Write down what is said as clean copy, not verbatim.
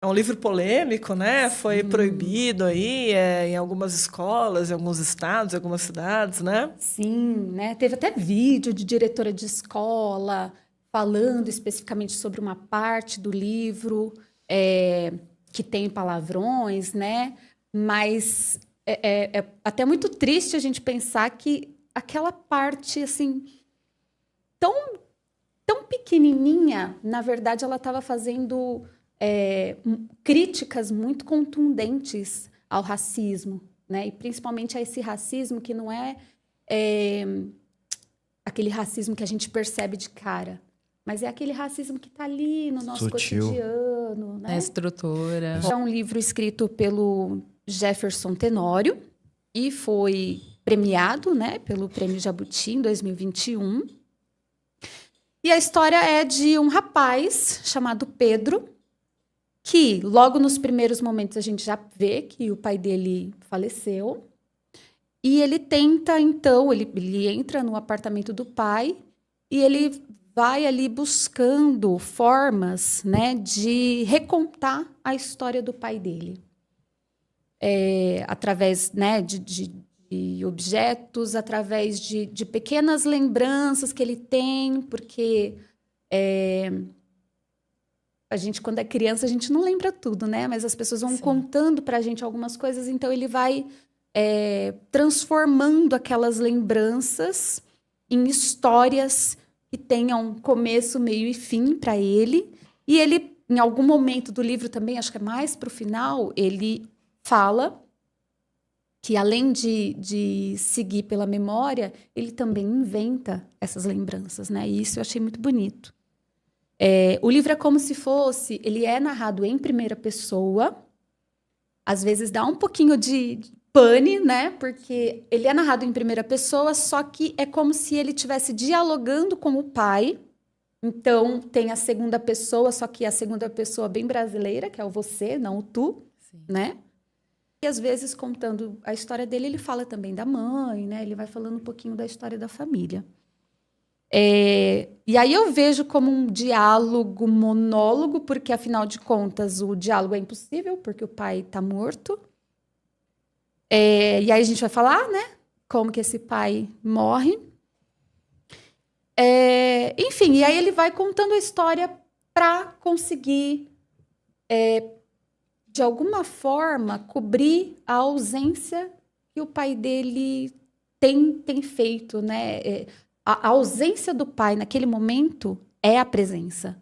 É um livro polêmico, né? Foi Sim, proibido aí em algumas escolas, em alguns estados, em algumas cidades, né? sim, né? Teve até vídeo de diretora de escola falando especificamente sobre uma parte do livro é, que tem palavrões, né? Mas é até muito triste a gente pensar que aquela parte assim tão tão pequenininha, na verdade, ela estava fazendo críticas muito contundentes ao racismo, né? E principalmente a esse racismo que não é aquele racismo que a gente percebe de cara, mas é aquele racismo que está ali no nosso Sutil. cotidiano, A né? estrutura. É um livro escrito pelo Jefferson Tenório e foi premiado, né, pelo Prêmio Jabuti em 2021. E a história é de um rapaz chamado Pedro, que logo nos primeiros momentos a gente já vê que o pai dele faleceu. E ele tenta, então, ele entra no apartamento do pai e ele vai ali buscando formas, né, de recontar a história do pai dele. Através, né, de objetos, através de pequenas lembranças que ele tem, porque a gente, quando é criança, a gente não lembra tudo, né? Mas as pessoas vão Sim. contando para a gente algumas coisas, então ele vai transformando aquelas lembranças em histórias que tenham começo, meio e fim para ele. E ele, em algum momento do livro também, acho que é mais para o final, ele fala que além de seguir pela memória, ele também inventa essas lembranças, né? E isso eu achei muito bonito. O livro é como se fosse, ele é narrado em primeira pessoa, às vezes dá um pouquinho de pane, né? Porque ele é narrado em primeira pessoa, só que é como se ele estivesse dialogando com o pai. Então, tem a segunda pessoa, só que a segunda pessoa bem brasileira, que é o você, não o tu, Sim. né? E às vezes, contando a história dele, ele fala também da mãe, né? Ele vai falando um pouquinho da história da família. E aí eu vejo como um diálogo monólogo, porque afinal de contas o diálogo é impossível, porque o pai está morto. E aí a gente vai falar, né? Como que esse pai morre. Enfim, e aí ele vai contando a história para conseguir, de alguma forma, cobrir a ausência que o pai dele tem feito, né? A ausência do pai naquele momento é a presença.